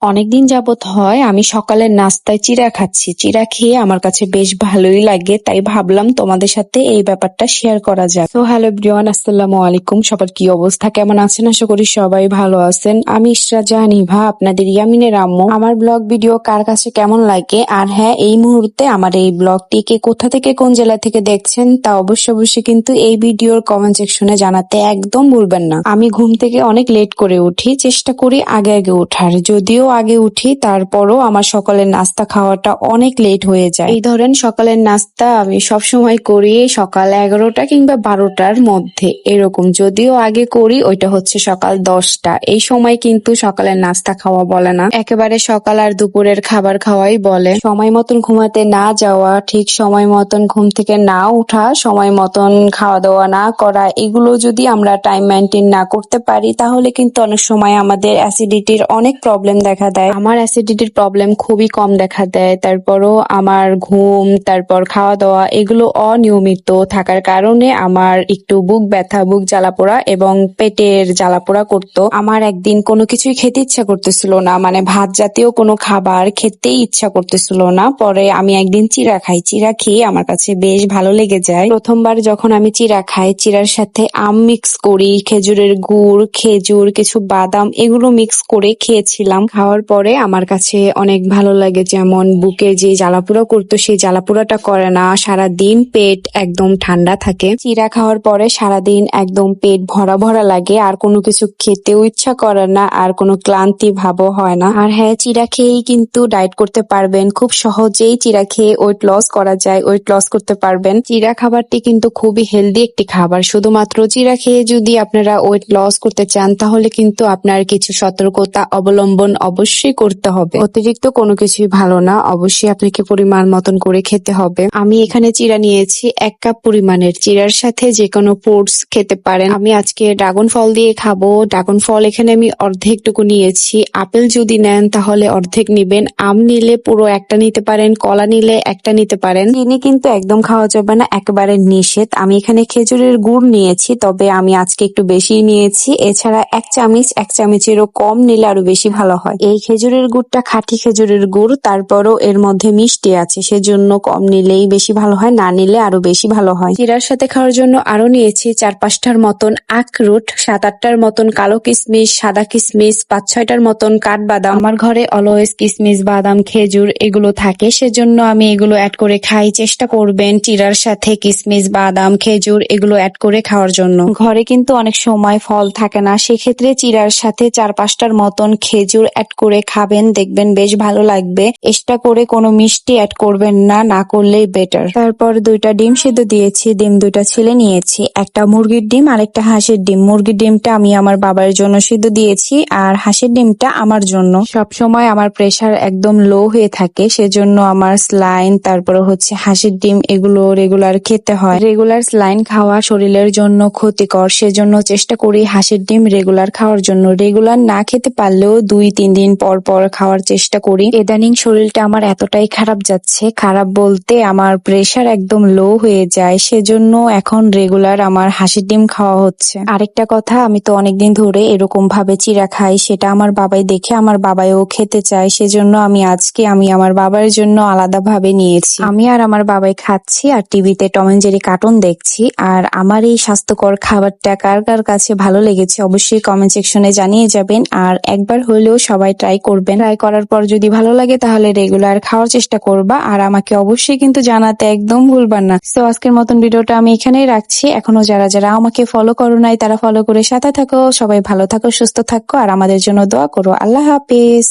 অনেকদিন যাবৎ হয় আমি সকালের নাস্তায় চিড়া খাচ্ছি। চিড়া খেয়ে আমার কাছে বেশ ভালোই লাগে, তাই ভাবলাম তোমাদের সাথে এই ব্যাপারটা শেয়ার করা যাক। তো হ্যালো এভরিওয়ান, আসসালামু আলাইকুম। সবার কি অবস্থা, কেমন আছেন? আশা করি সবাই ভালো আছেন। আমি ইশরা জাহান ইভা, আপনাদের ইয়ামিনের আম্মু। আমার ব্লগ ভিডিও কার কাছে কেমন লাগে, আর হ্যাঁ, এই মুহূর্তে আমার এই ব্লগটিকে কোথা থেকে কোন জেলা থেকে দেখছেন তা অবশ্যই কিন্তু এই ভিডিওর কমেন্ট সেকশনে জানাতে একদম ভুলবেন না। আমি ঘুম থেকে অনেক লেট করে উঠি, চেষ্টা করি আগে আগে ওঠার। যদিও আগে উঠি, তারপরও আমার সকালের নাস্তা খাওয়াটা অনেক লেট হয়ে যায়। এই ধরেন সকালের নাস্তা আমি সবসময় করি সকাল 11টা কিংবা 12টার মধ্যে এরকম। যদিও আগে করি ওইটা হচ্ছে সকাল 10টা। এই সময় কিন্তু সকালের নাস্তা খাওয়া বলে না, একেবারে সকাল আর দুপুরের খাবার খাওয়াই বলে। সময় মতন ঘুমাতে না যাওয়া, ঠিক সময় মতন ঘুম থেকে না ওঠা, সময় মতন খাওয়া দাওয়া না করা, এগুলো যদি আমরা টাইম মেনটেন না করতে পারি তাহলে কিন্তু অনেক সময় আমাদের অ্যাসিডিটির অনেক প্রবলেম দেখা দেয়। আমার অ্যাসিডিটির প্রবলেম খুবই কম দেখা দেয়, তারপরও আমার ঘুম, তারপর খাওয়া দাওয়া এগুলো অনিয়মিত থাকার কারণে আমার একটু বুক ব্যথা, বুক জ্বালাপোড়া এবং পেটের জ্বালাপোড়া করতো। আমার একদিন কোনো কিছুই খেতে ইচ্ছা করতেছিল না, মানে ভাত জাতীয় কোনো খাবার খেতেই ইচ্ছা করতেছিল না। পরে আমি একদিন চিড়া খাই, চিড়া খেয়ে আমার কাছে বেশ ভালো লেগে যায়। প্রথমবার যখন আমি চিড়া খাই, চিড়ার সাথে আম মিক্স করি, খেজুরের গুড়, খেজুর, কিছু বাদাম এগুলো মিক্স করে খেয়েছিলাম। খাওয়ার পরে আমার কাছে অনেক ভালো লাগে, যেমন বুকে যে জ্বালাপোড়া করতো সেই জ্বালাপোড়াটা করে না, সারাদিন পেট একদম ঠান্ডা থাকে। চিড়া খাওয়ার পরে সারাদিন একদম পেট ভরা ভরা লাগে, আর কোনো কিছু খেতেও ইচ্ছা করে না, আর কোনো ক্লান্তি ভাবও হয় না। আর হ্যাঁ, চিড়া খেয়েই কিন্তু ডায়েট করতে পারবেন, খুব সহজেই চিড়া খেয়ে ওয়েট লস করা যায়, ওয়েট লস করতে পারবেন। চিড়া খাবারটি কিন্তু খুবই হেলদি একটি খাবার। শুধুমাত্র চিড়া খেয়ে যদি আপনারা ওয়েট লস করতে চান তাহলে কিন্তু আপনার কিছু সতর্কতা অবলম্বন অবশ্যই করতে হবে। অতিরিক্ত কোনো কিছুই ভালো না, অবশ্যই আপনাকে পরিমাণ মতন করে খেতে হবে। আমি এখানে চিড়া নিয়েছি 1 কাপ পরিমাণের। চিড়ার সাথে যে কোনো ফ্রুটস খেতে পারেন। আমি আজকে ড্রাগন ফল দিয়ে খাবো। ড্রাগন ফল এখানে আমি অর্ধেকটুকু নিয়েছি। আপেল যদি নেন তাহলে অর্ধেক নিবেন, আম নিলে পুরো একটা নিতে পারেন, কলা নিলে একটা নিতে পারেন। চিনি কিন্তু একদম খাওয়া যাবে না, একেবারে নিষেধ। আমি এখানে খেজুরের গুড় নিয়েছি, তবে আমি আজকে একটু বেশি নিয়েছি। এছাড়া 1 চামচ, 1 চামচেরও কম নিলে আরো বেশি ভালো হয়। এই খেজুরের গুড়টা খাঁটি খেজুরের গুড়, তারপরও এর মধ্যে মিষ্টি আছে, সেজন্য কম নিলেই বেশি ভালো হয়, না নিলে আরো বেশি ভালো হয়। চিড়ার সাথে খাওয়ার জন্য আরো নিয়েছি 4-5টার মতন আখরোট, 7-8টার মতন কালো কিশমিশ, সাদা কিশমিশ, 5-6টার মতন কাঠবাদাম। আমার ঘরে অলওয়েজ কিশমিশ, বাদাম, খেজুর এগুলো থাকে, সেজন্য আমি এগুলো অ্যাড করে খাই। চেষ্টা করবেন চিড়ার সাথে কিশমিশ, বাদাম, খেজুর এগুলো অ্যাড করে খাওয়ার জন্য। ঘরে কিন্তু অনেক সময় ফল থাকে না, সেক্ষেত্রে চিড়ার সাথে 4-5টার মতন খেজুর অ্যাড করে খাবেন, দেখবেন বেশ ভালো লাগবে। এক্সট্রা করে কোনো মিষ্টি অ্যাড করবেন না, না করলেই বেটার। তারপর 2টা ডিম সিদ্ধ দিয়েছি, ডিম 2টা ছিলে নিয়েছি। একটা মুরগির ডিম আর একটা হাঁসের ডিম। মুরগির ডিমটা আমি আমার বাবার জন্য সিদ্ধ দিয়েছি, আর হাঁসের ডিমটা আমার জন্য। সব সময় আমার প্রেসার একদম লো হয়ে থাকে, সেজন্য আমার স্লাইন, তারপরে হচ্ছে হাঁসের ডিম এগুলো রেগুলার খেতে হয়। রেগুলার স্লাইন খাওয়া শরীরের জন্য ক্ষতিকর, সেজন্য চেষ্টা করি হাঁসের ডিম রেগুলার খাওয়ার জন্য। রেগুলার না খেতে পারলেও 2-3 দিন পর পর খাওয়ার চেষ্টা করি। ইদানিং শরীরটা আমার এতটাই খারাপ যাচ্ছে, খারাপ বলতে আমার প্রেসার একদম লো হয়ে যায়, সেজন্য এখন রেগুলার আমার হাঁসের ডিম খাওয়া হচ্ছে। আরেকটা কথা, আমি তো অনেকদিন ধরে এরকম ভাবে চিড়া খাই, সেটা আমার বাবাই দেখে আমার বাবাইও খেতে চায়, সেজন্য আজকে আমি আমার বাবার জন্য আলাদা ভাবে নিয়েছি। আমি আর আমার বাবাই খাচ্ছি আর টিভিতে টম এন্ড জেরি কার্টুন দেখছি। আর আমার এই স্বাস্থ্যকর খাবারটা কার কার কাছে ভালো লেগেছে অবশ্যই কমেন্ট সেকশনে জানিয়ে যাবেন, আর একবার হলেও সবাই ট্রাই করবেন। ট্রাই করার পর যদি ভালো লাগে তাহলে রেগুলার খাওয়ার চেষ্টা করবা, আর আমাকে অবশ্যই কিন্তু জানাতে একদম ভুলবা না। তো আজকের মতন ভিডিওটা আমি এখানেই রাখছি। এখনো যারা যারা আমাকে ফলো করো নাই তারা ফলো করে সাথে থাকো। সবাই ভালো থাকো, সুস্থ থাকো, আর আমাদের জন্য দোয়া করো। আল্লাহ হাফেজ।